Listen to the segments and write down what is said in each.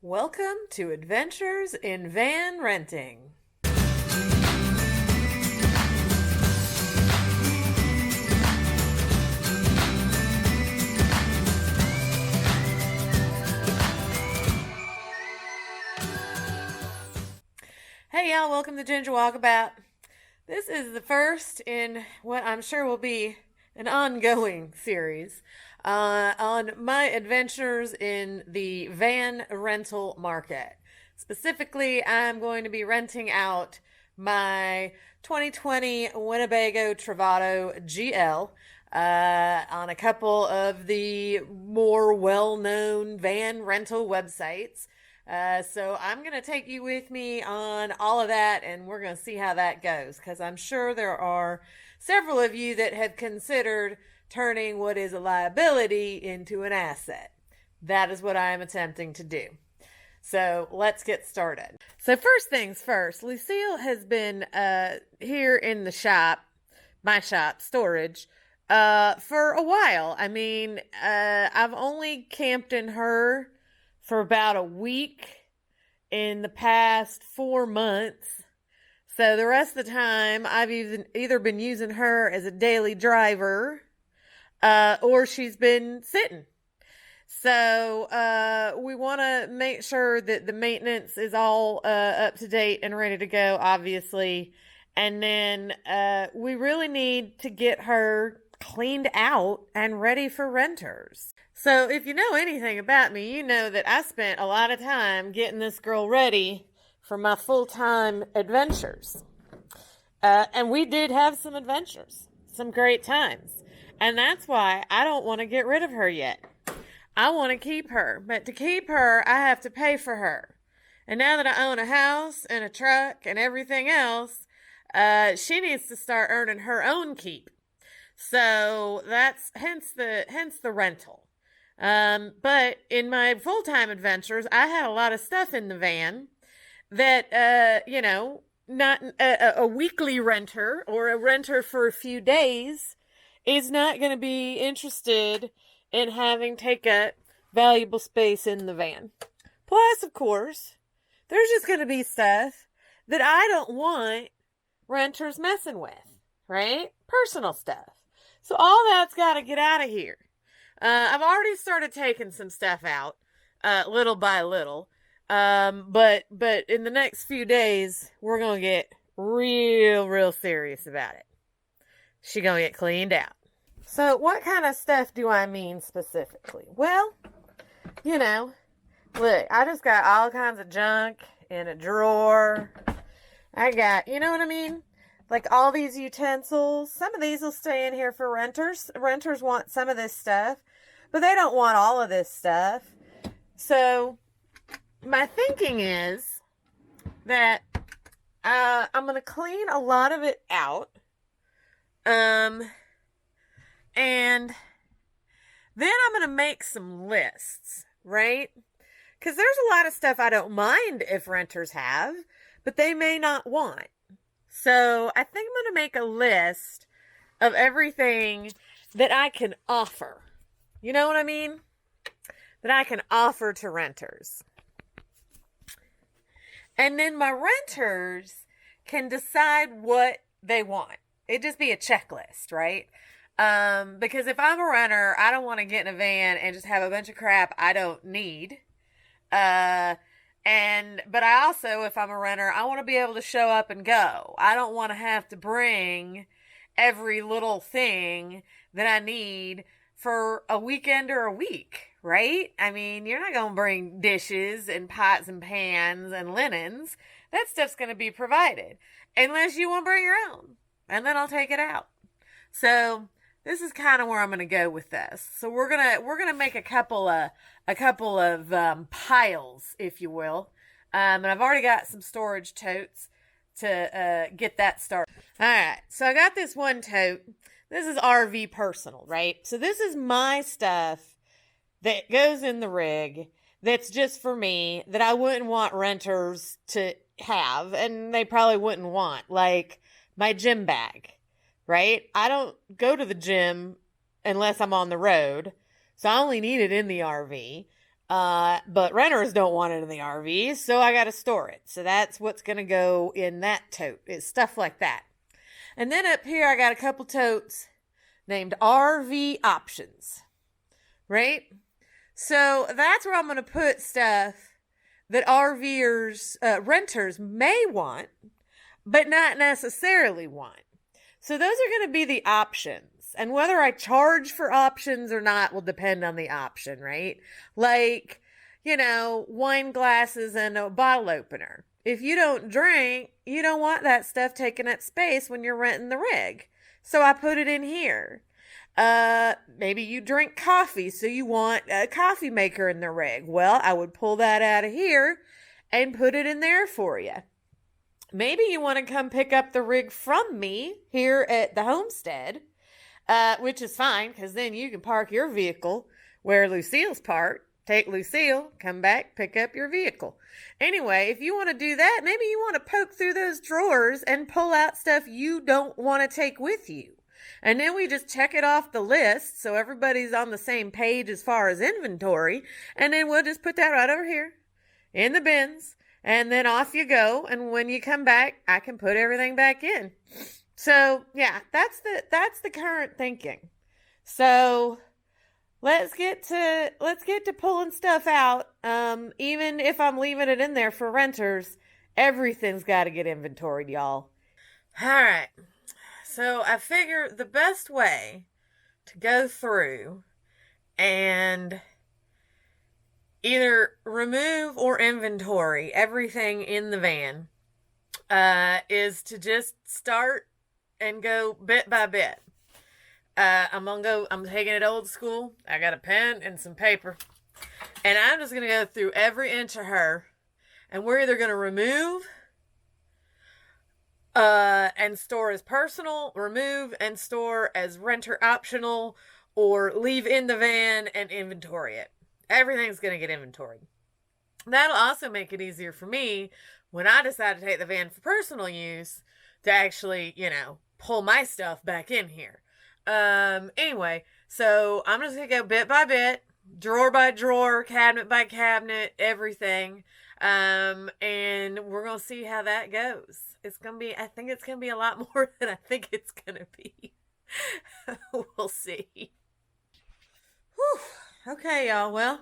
Welcome to Adventures in Van Renting. Hey y'all, welcome to Ginger Walkabout. This is the first in what I'm sure will be an ongoing series on my adventures in the van rental market. Specifically, I'm going to be renting out my 2020 Winnebago Travato GL on a couple of the more well-known van rental websites. So I'm going to take you with me on all of that, and we're going to see how that goes, because I'm sure there are several of you that have considered turning what is a liability into an asset. That is what I am attempting to do. So let's get started. So first things first, Lucille has been here in the shop, my shop, storage, for a while. I mean, I've only camped in her for about a week in the past 4 months. So the rest of the time, I've either been using her as a daily driver, or she's been sitting. So we want to make sure that the maintenance is all up to date and ready to go, obviously. And then we really need to get her cleaned out and ready for renters. So if you know anything about me, you know that I spent a lot of time getting this girl ready for my full-time adventures. And we did have some adventures, some great times. And that's why I don't want to get rid of her yet. I want to keep her. But to keep her, I have to pay for her. And now that I own a house and a truck and everything else, she needs to start earning her own keep. So that's hence the rental. But in my full-time adventures, I had a lot of stuff in the van that, not a weekly renter or a renter for a few days is not going to be interested in having take up valuable space in the van. Plus, of course, there's just going to be stuff that I don't want renters messing with, right? Personal stuff. So all that's got to get out of here. I've already started taking some stuff out, little by little. But in the next few days, we're going to get real serious about it. She going to get cleaned out. So what kind of stuff do I mean specifically? Well, look, I just got all kinds of junk in a drawer. I got, you know what I mean? Like all these utensils. Some of these will stay in here for renters. Renters want some of this stuff, but they don't want all of this stuff. So my thinking is that I'm going to clean a lot of it out. And then I'm going to make some lists, right? Because there's a lot of stuff I don't mind if renters have, but they may not want. So I think I'm going to make a list of everything that I can offer. You know what I mean? That I can offer to renters. And then my renters can decide what they want. It'd just be a checklist, right? Because if I'm a renter, I don't want to get in a van and just have a bunch of crap I don't need. But I also, if I'm a renter, I want to be able to show up and go. I don't want to have to bring every little thing that I need for a weekend or a week, right? I mean, you're not going to bring dishes and pots and pans and linens. That stuff's going to be provided unless you want to bring your own, and then I'll take it out. So this is kind of where I'm going to go with this. So we're going to make a couple of piles, if you will. And I've already got some storage totes to get that started. All right. So I got this one tote. This is RV personal, right? So this is my stuff that goes in the rig that's just for me, that I wouldn't want renters to have, and they probably wouldn't want, like my gym bag, right? I don't go to the gym unless I'm on the road, so I only need it in the RV. But renters don't want it in the RV, so I got to store it. So that's what's going to go in that tote. It's stuff like that. And then up here, I got a couple totes named RV options, right? So that's where I'm going to put stuff that RVers, renters may want, but not necessarily want. So those are going to be the options. And whether I charge for options or not will depend on the option, right? Like, wine glasses and a bottle opener. If you don't drink, you don't want that stuff taking up space when you're renting the rig. So I put it in here. Maybe you drink coffee, so you want a coffee maker in the rig. Well, I would pull that out of here and put it in there for you. Maybe you want to come pick up the rig from me here at the homestead, which is fine, because then you can park your vehicle where Lucille's parked. Take Lucille, come back, pick up your vehicle. Anyway, if you want to do that, maybe you want to poke through those drawers and pull out stuff you don't want to take with you. And then we just check it off the list so everybody's on the same page as far as inventory. And then we'll just put that right over here in the bins. And then off you go. And when you come back, I can put everything back in. So, yeah, that's the current thinking. So let's get to pulling stuff out. Even if I'm leaving it in there for renters, everything's got to get inventoried, y'all. All right. So I figure the best way to go through and either remove or inventory everything in the van is to just start and go bit by bit. I'm taking it old school. I got a pen and some paper. And I'm just going to go through every inch of her. And we're either going to remove and store as personal, remove and store as renter optional, or leave in the van and inventory it. Everything's going to get inventoried. That'll also make it easier for me when I decide to take the van for personal use to actually, pull my stuff back in here. Anyway, so I'm just going to go bit by bit, drawer by drawer, cabinet by cabinet, everything. And we're going to see how that goes. I think it's going to be a lot more than I think it's going to be. We'll see. Whew. Okay, y'all. Well,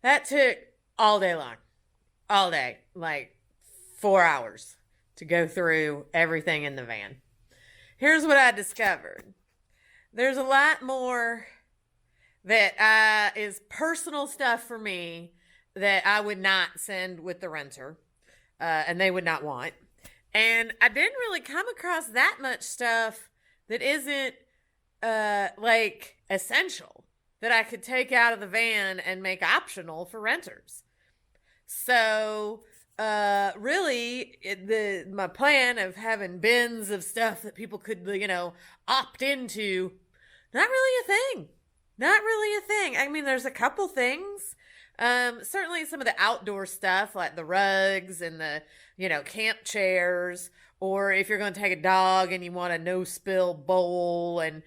that took all day long. All day. Like 4 hours to go through everything in the van. Here's what I discovered. There's a lot more that is personal stuff for me that I would not send with the renter, and they would not want. And I didn't really come across that much stuff that isn't essential that I could take out of the van and make optional for renters. So really, my plan of having bins of stuff that people could opt into, not really a thing. Not really a thing. I mean, there's a couple things. Certainly some of the outdoor stuff like the rugs and the, camp chairs, or if you're going to take a dog and you want a no spill bowl and,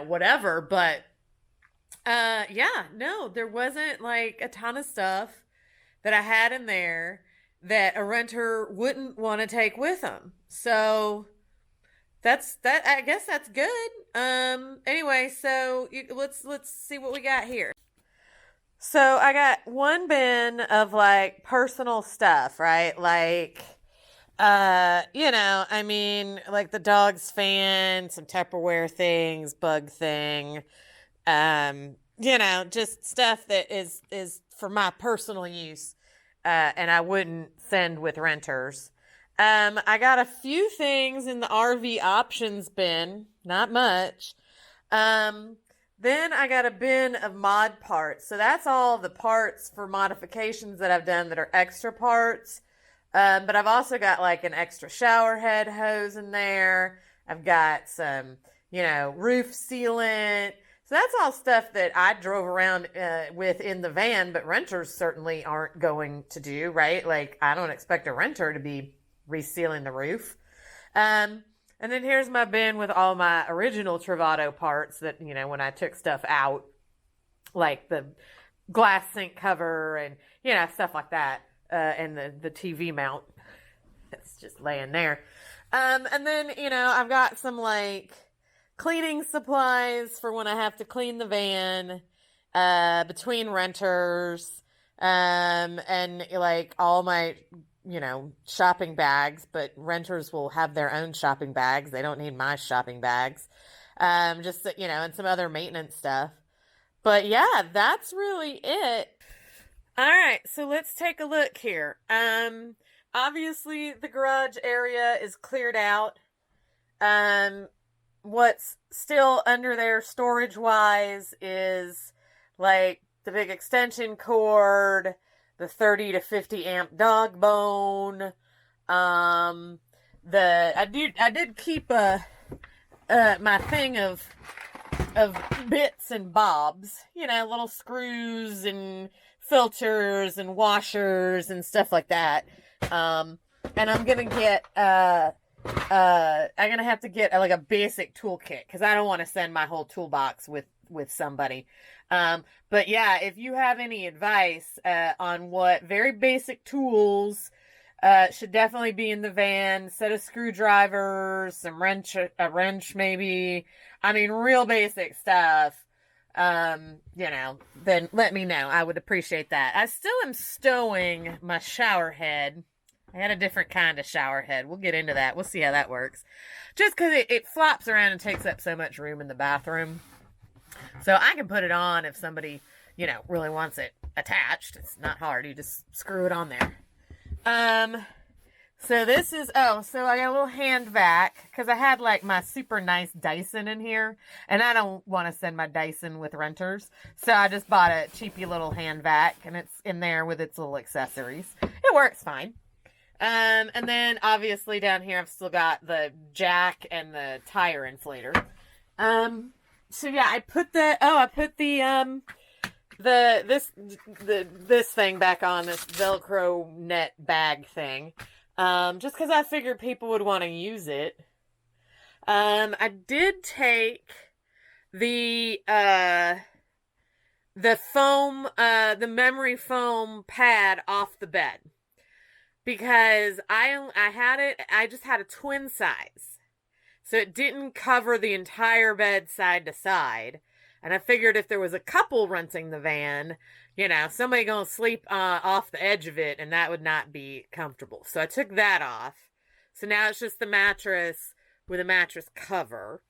whatever. But, there wasn't like a ton of stuff that I had in there that a renter wouldn't want to take with them. So that's that. I guess that's good. Anyway, so let's see what we got here. So I got one bin of like personal stuff, right? Like, like the dog's fan, some Tupperware things, bug thing, just stuff that is for my personal use, and I wouldn't send with renters. I got a few things in the RV options bin, not much. Then I got a bin of mod parts. So that's all the parts for modifications that I've done that are extra parts. But I've also got like an extra shower head hose in there. I've got some, roof sealant. So that's all stuff that I drove around with in the van, but renters certainly aren't going to do, right? Like I don't expect a renter to be resealing the roof. And then here's my bin with all my original Travato parts that, when I took stuff out, like the glass sink cover and, stuff like that. And the TV mount that's just laying there. And then, I've got some like cleaning supplies for when I have to clean the van, between renters, and like all my, shopping bags, but renters will have their own shopping bags. They don't need my shopping bags. Just, and some other maintenance stuff. But yeah, that's really it. All right, so let's take a look here. Obviously the garage area is cleared out. What's still under there storage wise is like the big extension cord, the 30 to 50 amp dog bone. I did keep my thing of bits and bobs, little screws and filters and washers and stuff like that. And I'm gonna get I'm gonna have to get like a basic toolkit because I don't want to send my whole toolbox with somebody. But yeah, if you have any advice on what very basic tools should definitely be in the van, set of screwdrivers, a wrench maybe. I mean, real basic stuff. Then let me know. I would appreciate that. I still am stowing my shower head. I had a different kind of shower head. We'll get into that. We'll see how that works. Just because it flops around and takes up so much room in the bathroom. So I can put it on if somebody, really wants it attached. It's not hard. You just screw it on there. So this is, so I got a little hand vac because I had like my super nice Dyson in here and I don't want to send my Dyson with renters. So I just bought a cheapy little hand vac and it's in there with its little accessories. It works fine. And then obviously down here I've still got the jack and the tire inflator. So yeah, I put this thing back on, this Velcro net bag thing. Just because I figured people would want to use it. I did take the foam, the memory foam pad off the bed because I just had a twin size. So it didn't cover the entire bed side to side. And I figured if there was a couple renting the van, somebody gonna sleep off the edge of it and that would not be comfortable. So I took that off. So now it's just the mattress with a mattress cover.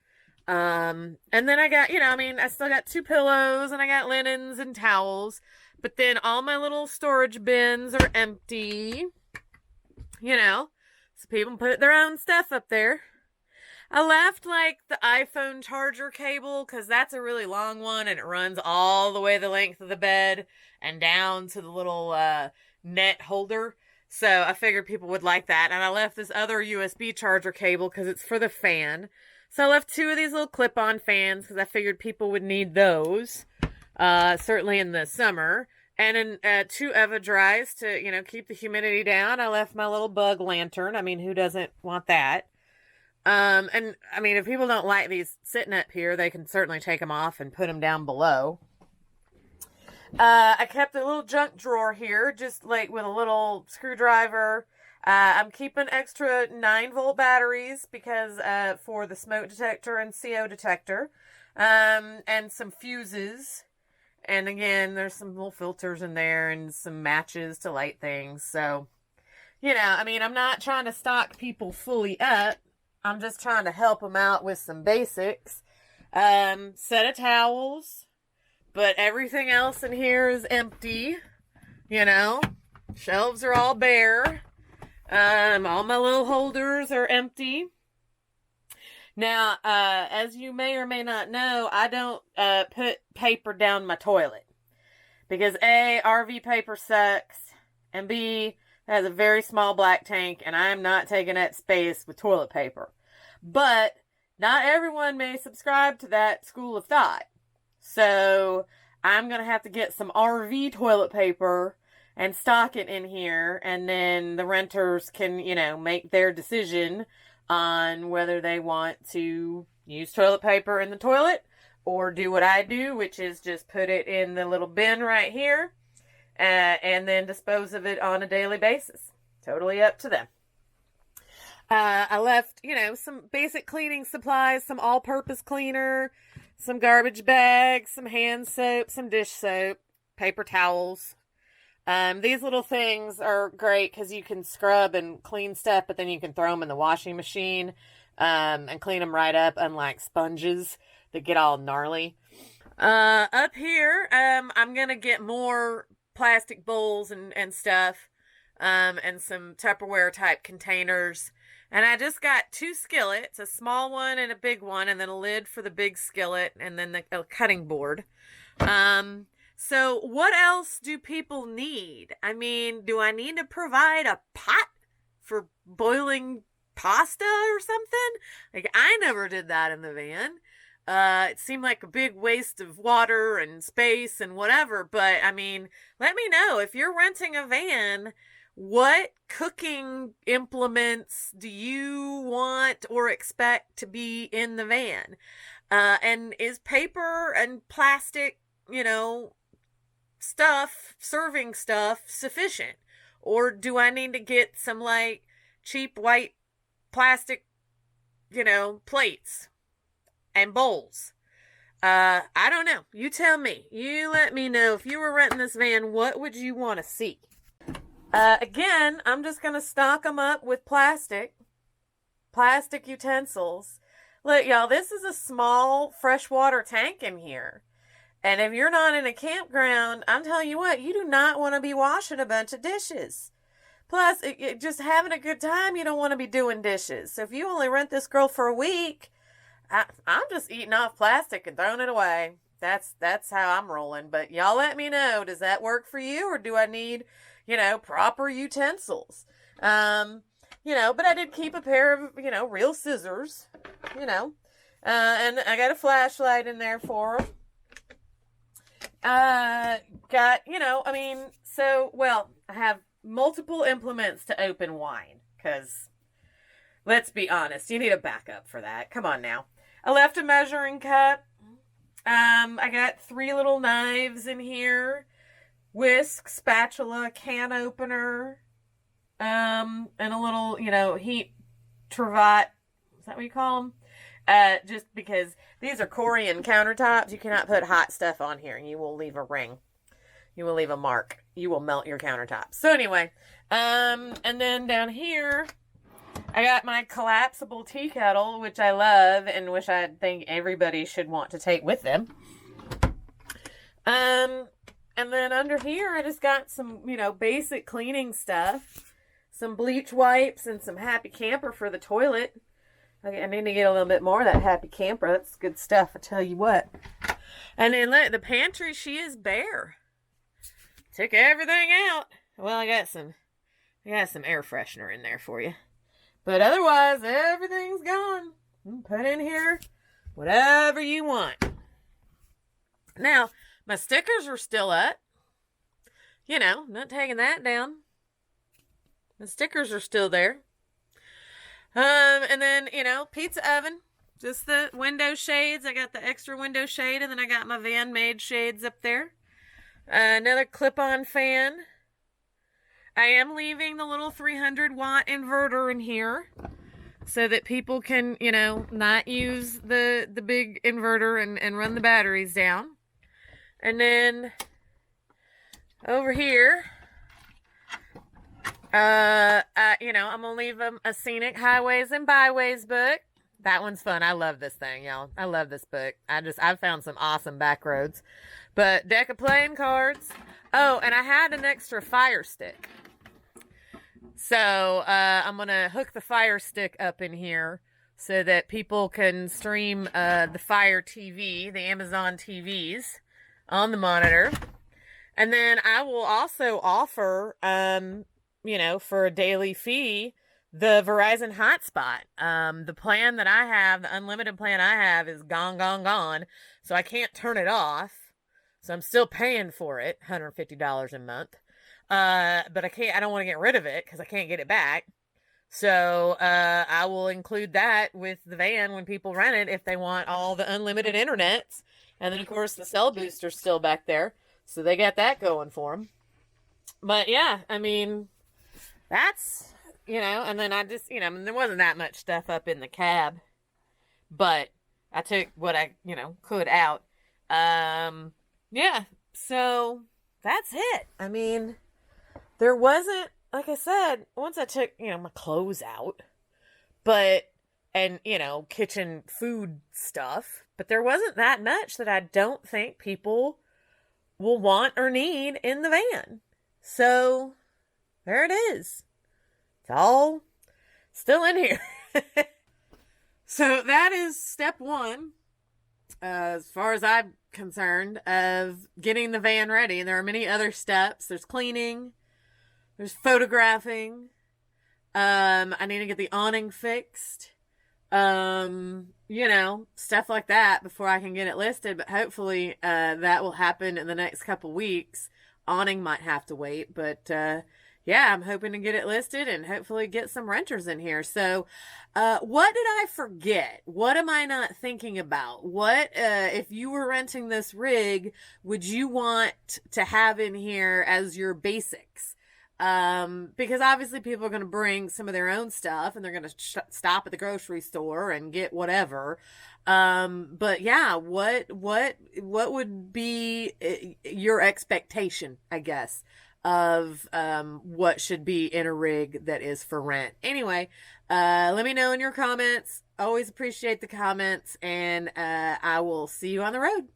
And then I got, I still got 2 pillows and I got linens and towels. But then all my little storage bins are empty. So people put their own stuff up there. I left like the iPhone charger cable because that's a really long one and it runs all the way the length of the bed and down to the little net holder. So I figured people would like that. And I left this other USB charger cable because it's for the fan. So I left 2 of these little clip-on fans because I figured people would need those, certainly in the summer. And then 2 Eva-Dries to, keep the humidity down. I left my little bug lantern. I mean, who doesn't want that? And I mean, if people don't like these sitting up here, they can certainly take them off and put them down below. I kept a little junk drawer here, just like with a little screwdriver. I'm keeping extra 9-volt batteries because, for the smoke detector and CO detector, and some fuses. And again, there's some little filters in there and some matches to light things. So, I'm not trying to stock people fully up. I'm just trying to help them out with some basics. Set of towels. But everything else in here is empty. Shelves are all bare. All my little holders are empty. Now, as you may or may not know, I don't put paper down my toilet. Because A, RV paper sucks. And B, it has a very small black tank. And I am not taking that space with toilet paper. But not everyone may subscribe to that school of thought. So I'm going to have to get some RV toilet paper and stock it in here. And then the renters can, make their decision on whether they want to use toilet paper in the toilet or do what I do, which is just put it in the little bin right here, and then dispose of it on a daily basis. Totally up to them. I left, some basic cleaning supplies, some all-purpose cleaner, some garbage bags, some hand soap, some dish soap, paper towels. These little things are great because you can scrub and clean stuff, but then you can throw them in the washing machine and clean them right up, unlike sponges that get all gnarly. Up here, I'm going to get more plastic bowls and stuff, and some Tupperware type containers. And I just got 2 skillets, a small one and a big one, and then a lid for the big skillet, and then a cutting board. So what else do people need? I mean, do I need to provide a pot for boiling pasta or something? Like, I never did that in the van. It seemed like a big waste of water and space and whatever, but I mean, let me know if you're renting a van, what cooking implements do you want or expect to be in the van? And is paper and plastic, serving stuff sufficient? Or do I need to get some like cheap white plastic, plates and bowls? I don't know. You tell me. You let me know. If you were renting this van, what would you want to see? Again, I'm just going to stock them up with plastic utensils. Look, y'all, this is a small freshwater tank in here. And if you're not in a campground, I'm telling you what, you do not want to be washing a bunch of dishes. Plus, just having a good time, you don't want to be doing dishes. So if you only rent this girl for a week, I'm just eating off plastic and throwing it away. That's how I'm rolling. But y'all let me know, does that work for you, or do I need, proper utensils? But I did keep a pair of, real scissors, and I got a flashlight in there for them. I have multiple implements to open wine, because let's be honest, you need a backup for that. Come on now. I left a measuring cup. I got 3 little knives in here, whisk, spatula, can opener, and a little, heat trivet. Is that what you call them? Just because these are Corian countertops, you cannot put hot stuff on here and you will leave a ring. You will leave a mark. You will melt your countertops. So anyway, and then down here, I got my collapsible tea kettle, which I love and which I think everybody should want to take with them. And then under here, I just got some, basic cleaning stuff, some bleach wipes and some Happy Camper for the toilet. Okay, I need to get a little bit more of that Happy Camper. That's good stuff, I tell you what. And then look, the pantry, she is bare. Took everything out. Well, I got some air freshener in there for you. But otherwise, everything's gone. Put in here whatever you want. Now, my stickers are still up. Not taking that down. The stickers are still there. And then, pizza oven. Just the window shades. I got the extra window shade, and then I got my van-made shades up there. Another clip-on fan. I am leaving the little 300-watt inverter in here so that people can, not use the big inverter and run the batteries down. And then over here, I'm going to leave them a Scenic Highways and Byways book. That one's fun. I love this thing, y'all. I love this book. I've found some awesome back roads. But deck of playing cards. Oh, and I had an extra Fire Stick. So, I'm going to hook the Fire Stick up in here so that people can stream the Fire TV, the Amazon TVs, on the monitor. And then I will also offer, for a daily fee, the Verizon hotspot. The plan that I have, the unlimited plan I have, is gone. So I can't turn it off. So I'm still paying for it, $150 a month. But I don't want to get rid of it because I can't get it back. So, I will include that with the van when people rent it if they want all the unlimited internets And then, of course, the cell booster's still back there. So they got that going for them. But yeah, I mean, that's, and then I just, I mean, there wasn't that much stuff up in the cab, but I took what I, could out. Yeah, so that's it. I mean, there wasn't, like I said, once I took, my clothes out, but, and, kitchen food stuff, but there wasn't that much that I don't think people will want or need in the van. So, there it is. It's all still in here. So that is step one, as far as I'm concerned, of getting the van ready. And there are many other steps. There's cleaning. There's photographing. I need to get the awning fixed. Stuff like that before I can get it listed. But hopefully, that will happen in the next couple weeks. Awning might have to wait, but, yeah, I'm hoping to get it listed and hopefully get some renters in here. So, what did I forget? What am I not thinking about? What, if you were renting this rig, would you want to have in here as your basics? Because obviously people are going to bring some of their own stuff and they're going to stop at the grocery store and get whatever. But yeah, what would be your expectation, I guess, of what should be in a rig that is for rent? Anyway, let me know in your comments. Always appreciate the comments, and I will see you on the road.